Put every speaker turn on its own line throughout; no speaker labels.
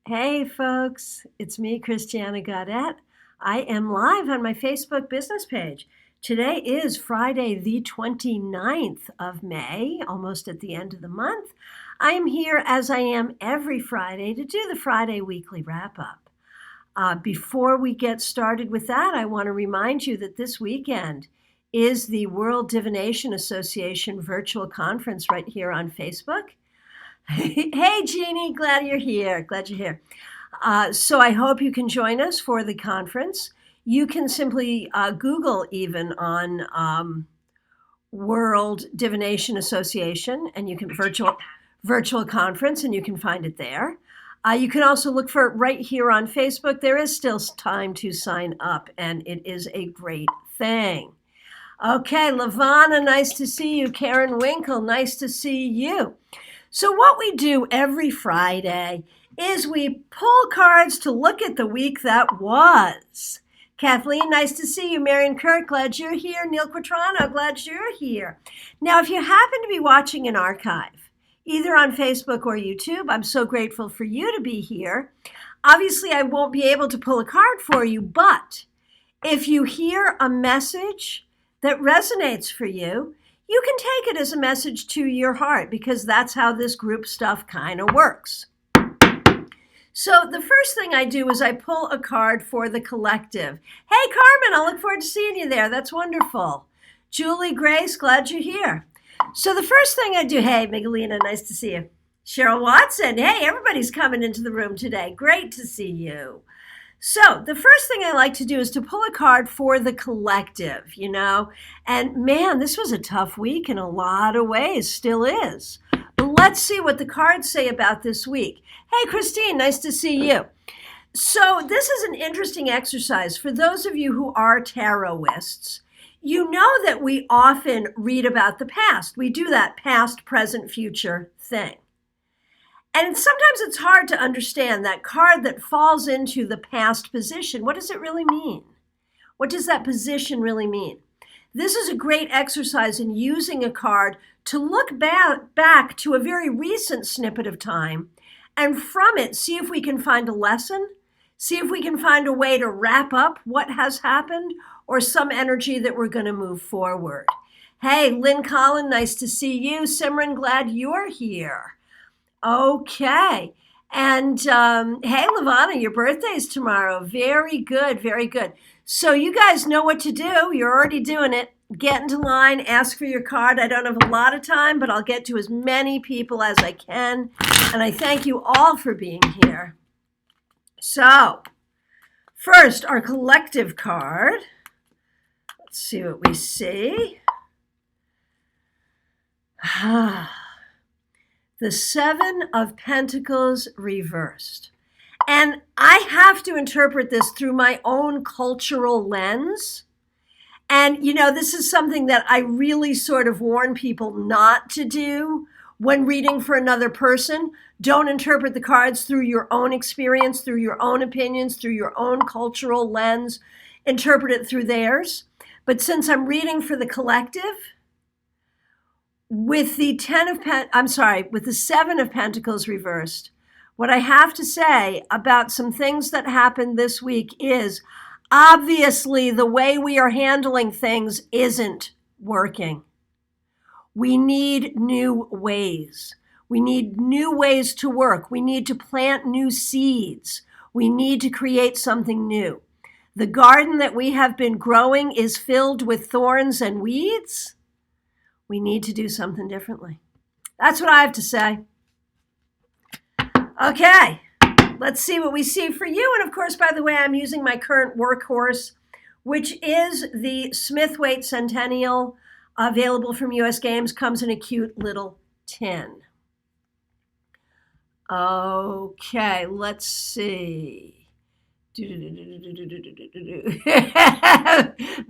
Hey folks, it's me, Christiana Gaudet. I am live on my Facebook business page. Today is Friday, the 29th of May, almost at the end of the month. I am here as I am every Friday to do the Friday weekly wrap up. Before we get started with that, I want to remind you that this weekend is the World Divination Association virtual conference right here on Facebook. Hey, Jeannie, glad you're here. Glad you're here. So I hope you can join us for the conference. You can simply Google even on World Divination Association, and you can virtual conference, and you can find it there. You can also look for it right here on Facebook. There is still time to sign up, and it is a great thing. Okay, Lavana, nice to see you. Karen Winkle, nice to see you. So what we do every Friday is we pull cards to look at the week that was. Kathleen, nice to see you. Marion Kurt, glad you're here. Neil Quattrano, glad you're here. Now, if you happen to be watching an archive, either on Facebook or YouTube, I'm so grateful for you to be here. Obviously, I won't be able to pull a card for you, but if you hear a message that resonates for you, you can take it as a message to your heart, because that's how this group stuff kind of works. So the first thing I do is I pull a card for the collective. Hey, Carmen, I look forward to seeing you there. That's wonderful. Julie, Grace, glad you're here. So the first thing I do, hey, Miguelina, nice to see you. Cheryl Watson, hey, everybody's coming into the room today. Great to see you. So the first thing I like to do is to pull a card for the collective, and man, this was a tough week in a lot of ways, still is. But let's see what the cards say about this week. Hey, Christine, nice to see you. So this is an interesting exercise. For those of you who are tarotists, you know that we often read about the past. We do that past, present, future thing. And sometimes it's hard to understand that card that falls into the past position. What does it really mean? What does that position really mean? This is a great exercise in using a card to look back to a very recent snippet of time, and from it, see if we can find a lesson, see if we can find a way to wrap up what has happened, or some energy that we're going to move forward. Hey, Lynn Collin, nice to see you. Simran, glad you're here. Okay. And hey, Lavana, your birthday's tomorrow. Very good, very good. So you guys know what to do. You're already doing it. Get into line, ask for your card. I don't have a lot of time, but I'll get to as many people as I can. And I thank you all for being here. So first, our collective card. Let's see what we see. The Seven of Pentacles reversed. And I have to interpret this through my own cultural lens. And, this is something that I really sort of warn people not to do when reading for another person. Don't interpret the cards through your own experience, through your own opinions, through your own cultural lens. Interpret it through theirs. But since I'm reading for the collective, with the with the Seven of Pentacles reversed, what I have to say about some things that happened this week is, obviously, the way we are handling things isn't working. We need new ways. We need new ways to work. We need to plant new seeds. We need to create something new. The garden that we have been growing is filled with thorns and weeds. We need to do something differently. That's what I have to say. Okay, let's see what we see for you. And of course, by the way, I'm using my current workhorse, which is the Smith-Waite Centennial, available from US Games, comes in a cute little tin. Okay, let's see.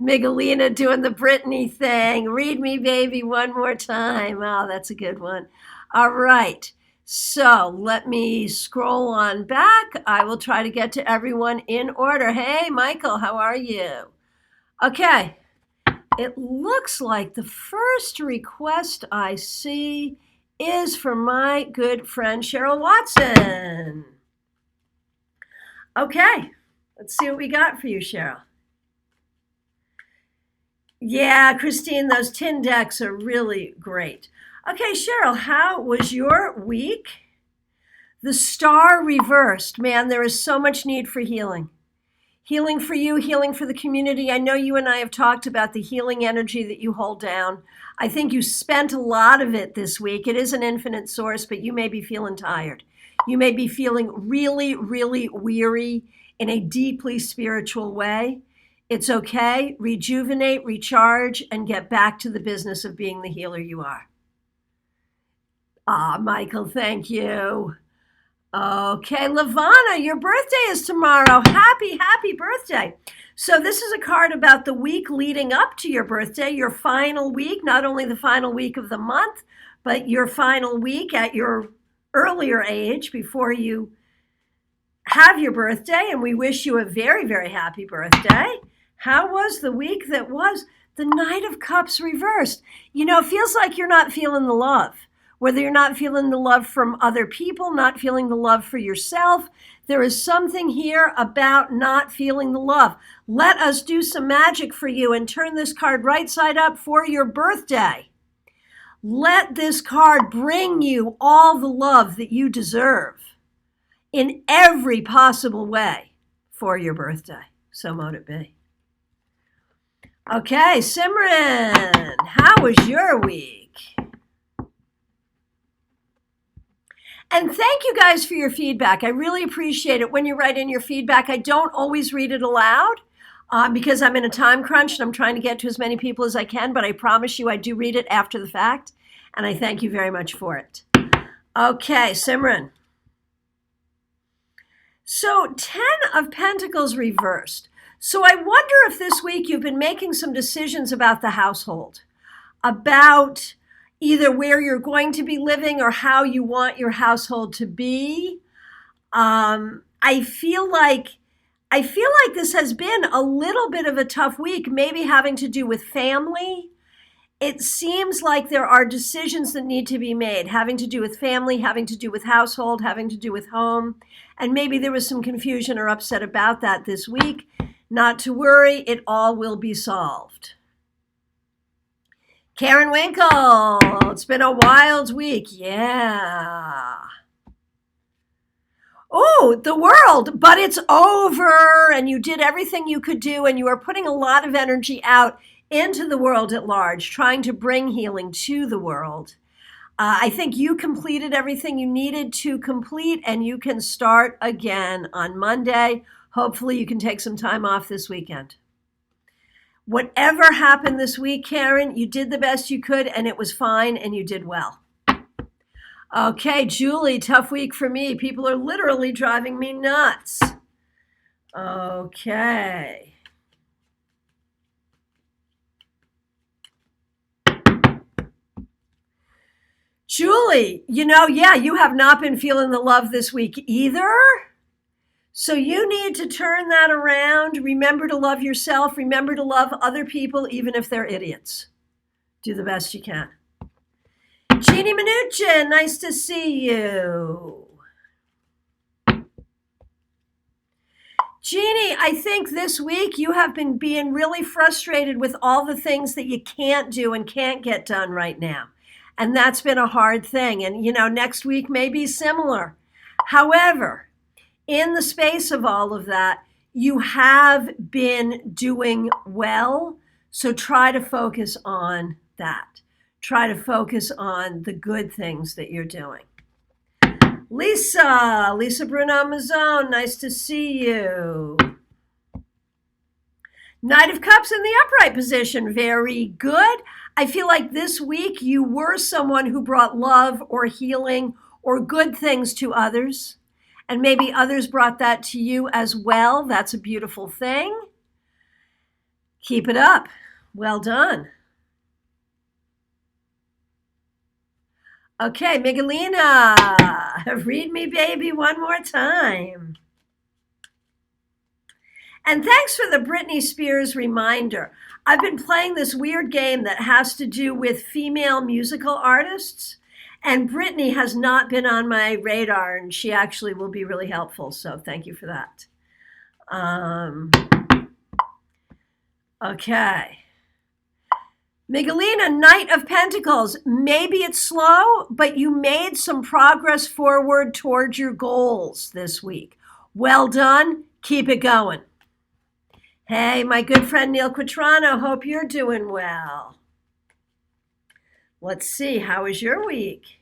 Miguelina doing the Britney thing. Read me, baby, one more time. Oh, that's a good one. All right. So let me scroll on back. I will try to get to everyone in order. Hey, Michael, how are you? Okay. It looks like the first request I see is for my good friend Cheryl Watson. Okay, let's see what we got for you, Cheryl. Yeah, Christine, those tin decks are really great. Okay, Cheryl, how was your week? The star reversed. Man, there is so much need for healing. Healing for you, healing for the community. I know you and I have talked about the healing energy that you hold down. I think you spent a lot of it this week. It is an infinite source, but you may be feeling tired. You may be feeling really, really weary in a deeply spiritual way. It's okay. Rejuvenate, recharge, and get back to the business of being the healer you are. Michael, thank you. Okay, Lavana, your birthday is tomorrow. Happy, happy birthday. So this is a card about the week leading up to your birthday, your final week, not only the final week of the month, but your final week at your earlier age before you have your birthday. And we wish you a very, very happy birthday. How was the week that was? The Knight of Cups reversed. You know, it feels like you're not feeling the love. Whether you're not feeling the love from other people, not feeling the love for yourself, there is something here about not feeling the love. Let us do some magic for you and turn this card right side up for your birthday. Let this card bring you all the love that you deserve in every possible way for your birthday. So mote it be. Okay, Simran, how was your week? And thank you guys for your feedback. I really appreciate it when you write in your feedback. I don't always read it aloud because I'm in a time crunch and I'm trying to get to as many people as I can, but I promise you I do read it after the fact, and I thank you very much for it. Okay, Simran. So 10 of Pentacles reversed. So I wonder if this week you've been making some decisions about the household, about either where you're going to be living or how you want your household to be. I feel like this has been a little bit of a tough week, maybe having to do with family. It seems like there are decisions that need to be made, having to do with family, having to do with household, having to do with home. And maybe there was some confusion or upset about that this week. Not to worry, it all will be solved. Karen Winkle, it's been a wild week. Yeah. Oh, the world, but it's over and you did everything you could do and you are putting a lot of energy out into the world at large, trying to bring healing to the world. I think you completed everything you needed to complete and you can start again on Monday. Hopefully you can take some time off this weekend. Whatever happened this week, Karen, you did the best you could and it was fine and you did well. Okay, Julie, tough week for me. People are literally driving me nuts. Okay. Julie, you have not been feeling the love this week either. So you need to turn that around. Remember to love yourself. Remember to love other people, even if they're idiots. Do the best you can. Jeannie Mnuchin, nice to see you. Jeannie, I think this week you have been being really frustrated with all the things that you can't do and can't get done right now. And that's been a hard thing. And, next week may be similar. However, in the space of all of that, you have been doing well. So try to focus on that. Try to focus on the good things that you're doing. Lisa Bruno Amazon, nice to see you. Knight of Cups in the upright position, very good. I feel like this week you were someone who brought love or healing or good things to others. And maybe others brought that to you as well. That's a beautiful thing. Keep it up. Well done. Okay, Miguelina, read me, baby, one more time. And thanks for the Britney Spears reminder. I've been playing this weird game that has to do with female musical artists. And Britney has not been on my radar, and she actually will be really helpful. So thank you for that. Okay. Miguelina, Knight of Pentacles. Maybe it's slow, but you made some progress forward towards your goals this week. Well done. Keep it going. Hey, my good friend Neil Quatrano, hope you're doing well. Let's see, how was your week?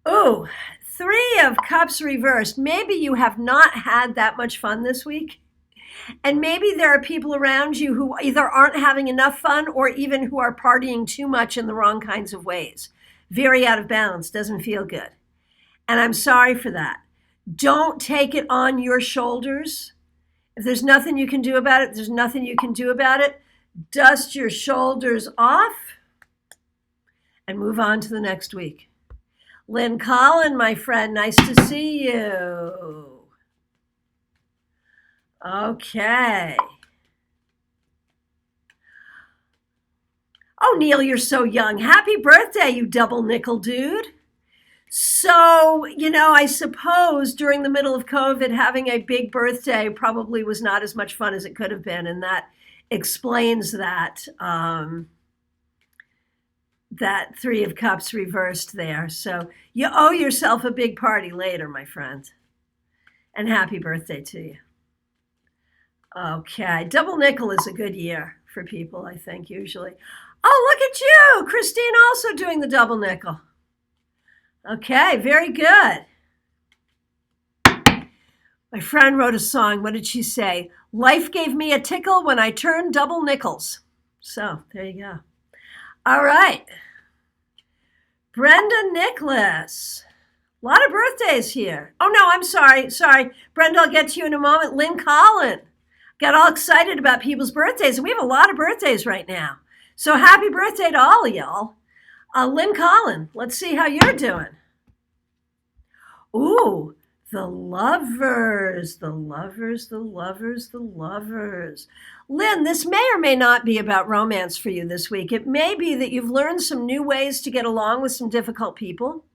Oh, Three of Cups reversed. Maybe you have not had that much fun this week. And maybe there are people around you who either aren't having enough fun or even who are partying too much in the wrong kinds of ways. Very out of balance, doesn't feel good. And I'm sorry for that. Don't take it on your shoulders. If there's nothing you can do about it, there's nothing you can do about it. Dust your shoulders off and move on to the next week. Lynn Collin, my friend, nice to see you. Okay. Oh, Neil, you're so young. Happy birthday, you double nickel dude. So, I suppose during the middle of COVID, having a big birthday probably was not as much fun as it could have been. And that explains that, that Three of Cups reversed there. So you owe yourself a big party later, my friend. And happy birthday to you. Okay, double nickel is a good year for people, I think, usually. Oh, look at you, Christine, also doing the double nickel. Okay, very good. My friend wrote a song. What did she say? Life gave me a tickle when I turned double nickels. So there you go. All right. Brenda Nicholas. A lot of birthdays here. Oh, no, I'm sorry. Brenda, I'll get to you in a moment. Lynn Collin. Got all excited about people's birthdays, and we have a lot of birthdays right now. So happy birthday to all of y'all. Lynn Collin, let's see how you're doing. Ooh, the lovers. Lynn, this may or may not be about romance for you this week. It may be that you've learned some new ways to get along with some difficult people.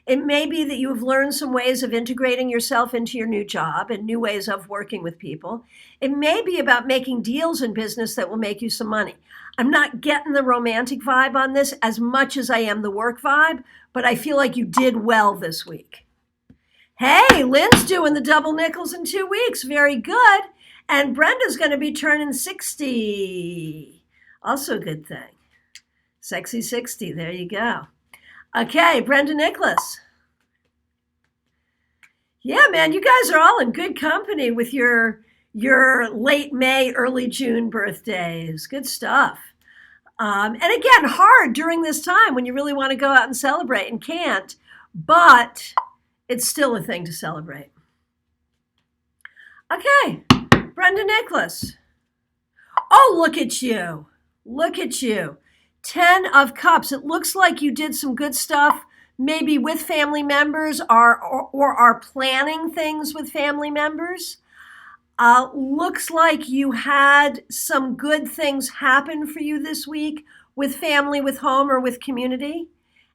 It may be that you have learned some ways of integrating yourself into your new job and new ways of working with people. It may be about making deals in business that will make you some money. I'm not getting the romantic vibe on this as much as I am the work vibe, but I feel like you did well this week. Hey, Lynn's doing the double nickels in 2 weeks. Very good. And Brenda's going to be turning 60. Also a good thing. Sexy 60. There you go. Okay, Brenda Nicholas. Yeah, man, you guys are all in good company with your late May, early June birthdays. Good stuff. And again, hard during this time when you really want to go out and celebrate and can't, but it's still a thing to celebrate. Okay, Brenda Nicholas. Oh, look at you. Look at you. 10 of Cups. It looks like you did some good stuff, maybe with family members or are planning things with family members. Looks like you had some good things happen for you this week with family, with home, or with community.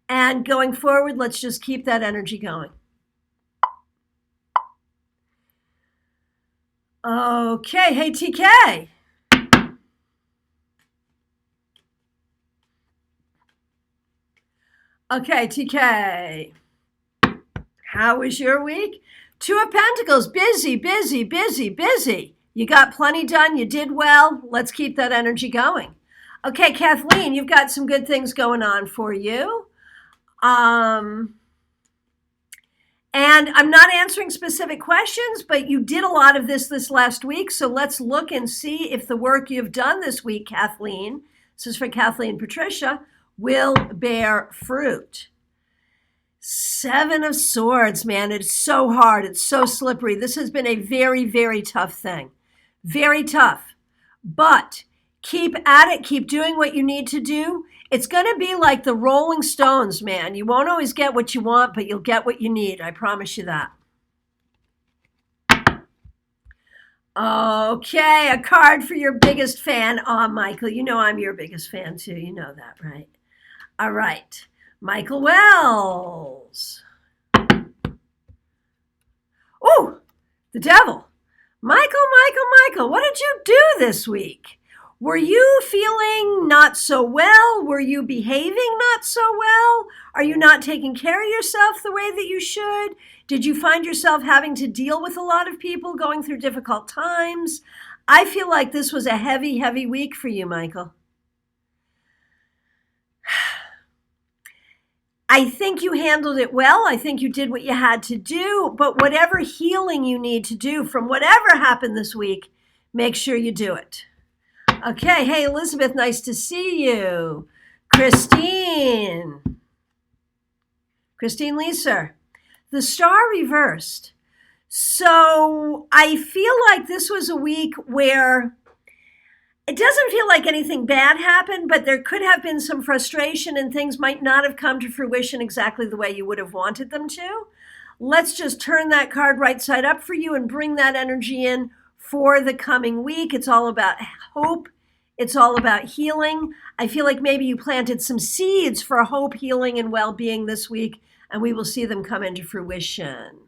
And going forward, let's just keep that energy going. Okay, hey, TK. Okay, TK. How was your week? Two of Pentacles, busy. You got plenty done, you did well. Let's keep that energy going. Okay, Kathleen, you've got some good things going on for you. And I'm not answering specific questions, but you did a lot of this last week. So let's look and see if the work you've done this week, Kathleen, this is for Kathleen Patricia, will bear fruit. Seven of Swords, man, it's so hard. It's so slippery. This has been a very, very tough thing. Very tough. But keep at it. Keep doing what you need to do. It's going to be like the Rolling Stones, man. You won't always get what you want, but you'll get what you need. I promise you that. Okay, a card for your biggest fan. Oh, Michael, you know I'm your biggest fan too. You know that, right? All right. Michael Wells. Oh, The devil. Michael, what did you do this week? Were you feeling not so well? Were you behaving not so well? Are you not taking care of yourself the way that you should? Did you find yourself having to deal with a lot of people going through difficult times? I feel like this was a heavy, heavy week for you, Michael. I think you handled it well. I think you did what you had to do, but whatever healing you need to do from whatever happened this week, make sure you do it. Okay, hey, Elizabeth, nice to see you. Christine Leeser, the star reversed. So I feel like this was a week where it doesn't feel like anything bad happened, but there could have been some frustration and things might not have come to fruition exactly the way you would have wanted them to. Let's just turn that card right side up for you and bring that energy in for the coming week. It's all about hope. It's all about healing. I feel like maybe you planted some seeds for hope, healing, and well-being this week, and we will see them come into fruition.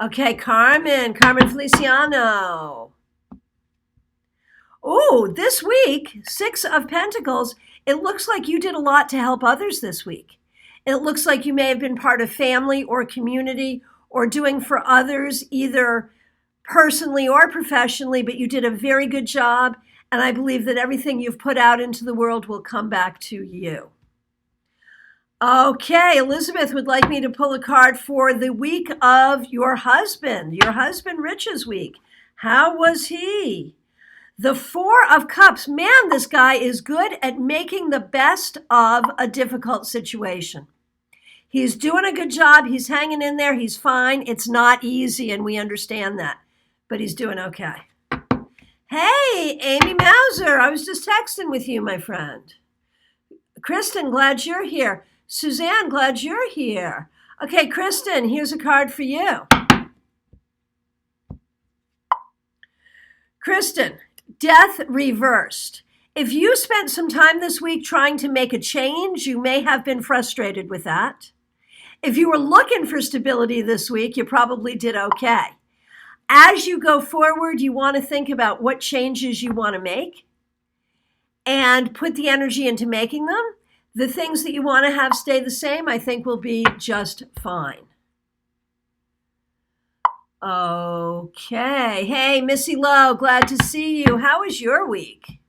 Okay, Carmen Feliciano. Oh, this week, Six of Pentacles, it looks like you did a lot to help others this week. It looks like you may have been part of family or community or doing for others, either personally or professionally, but you did a very good job. And I believe that everything you've put out into the world will come back to you. Okay, Elizabeth would like me to pull a card for the week of your husband Rich's week. How was he? The Four of Cups. Man, this guy is good at making the best of a difficult situation. He's doing a good job. He's hanging in there. He's fine. It's not easy, and we understand that, but he's doing okay. Hey, Amy Mauser, I was just texting with you, my friend. Kristen, glad you're here. Suzanne, glad you're here. Okay, Kristen, here's a card for you. Kristen, Death reversed. If you spent some time this week trying to make a change, you may have been frustrated with that. If you were looking for stability this week, you probably did okay. As you go forward, you want to think about what changes you want to make and put the energy into making them. The things that you want to have stay the same, I think will be just fine. Okay. Hey, Missy Lowe, glad to see you. How was your week?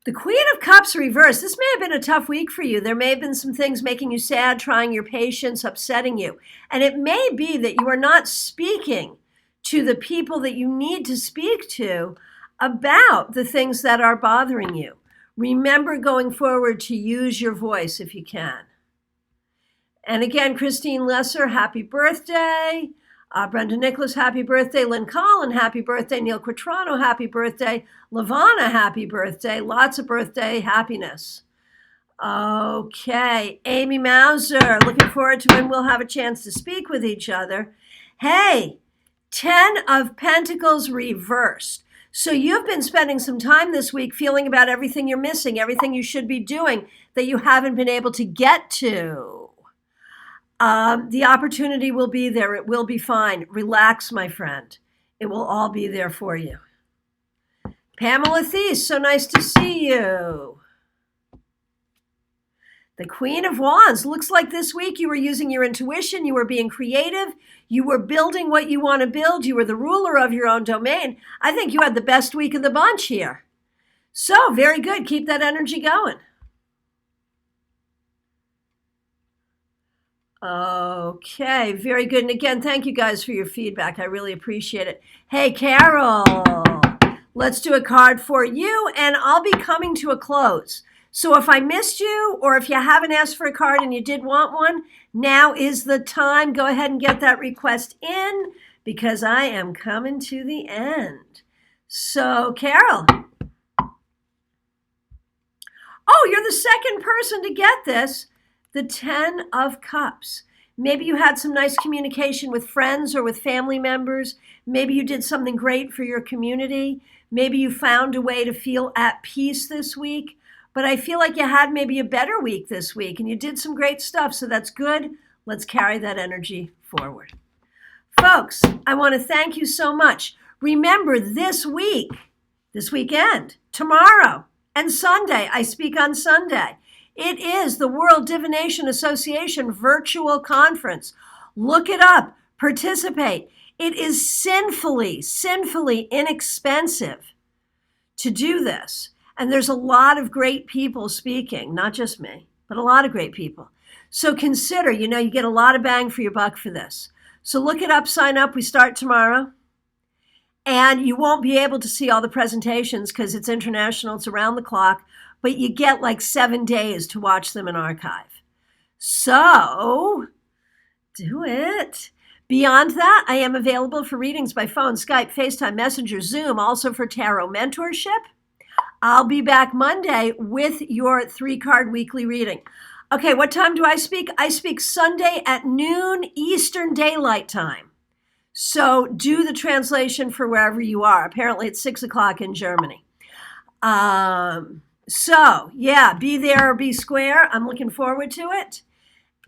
The Queen of Cups reversed. This may have been a tough week for you. There may have been some things making you sad, trying your patience, upsetting you. And it may be that you are not speaking to the people that you need to speak to about the things that are bothering you. Remember going forward to use your voice if you can. And again, Christine Lesser, happy birthday. Brenda Nicholas, happy birthday. Lynn Collin, happy birthday. Neil Quattrano, happy birthday. Lavana, happy birthday. Lots of birthday happiness. Okay, Amy Mauser, looking forward to when we'll have a chance to speak with each other. Hey, 10 of Pentacles reversed. So you've been spending some time this week feeling about everything you're missing, everything you should be doing that you haven't been able to get to. The opportunity will be there. It will be fine. Relax, my friend. It will all be there for you. Pamela Thies, so nice to see you. The Queen of Wands. Looks like this week you were using your intuition. You were being creative. You were building what you want to build. You were the ruler of your own domain. I think you had the best week of the bunch here. So, very good. Keep that energy going. Okay, very good. And again, thank you guys for your feedback. I really appreciate it. Hey, Carol, let's do a card for you, and I'll be coming to a close. So if I missed you, or if you haven't asked for a card and you did want one, now is the time. Go ahead and get that request in, because I am coming to the end. So, Carol. Oh, you're the second person to get this. The 10 of Cups. Maybe you had some nice communication with friends or with family members. Maybe you did something great for your community. Maybe you found a way to feel at peace this week. But I feel like you had maybe a better week this week and you did some great stuff. So that's good. Let's carry that energy forward. Folks, I want to thank you so much. Remember, this weekend, tomorrow, and Sunday, I speak on Sunday. It is the World Divination Association virtual conference. Look it up, participate. It is sinfully inexpensive to do this. And there's a lot of great people speaking, not just me, but a lot of great people. So consider, you get a lot of bang for your buck for this. So look it up, sign up. We start tomorrow. And you won't be able to see all the presentations because it's international, it's around the clock, but you get like 7 days to watch them in archive. So do it. Beyond that, I am available for readings by phone, Skype, FaceTime, Messenger, Zoom, also for tarot mentorship. I'll be back Monday with your 3-card weekly reading. Okay, what time do I speak? I speak Sunday at noon Eastern Daylight Time. So do the translation for wherever you are. Apparently it's 6 o'clock in Germany. So yeah, be there or be square. I'm looking forward to it.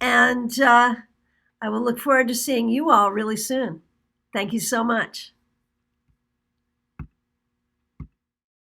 And I will look forward to seeing you all really soon. Thank you so much.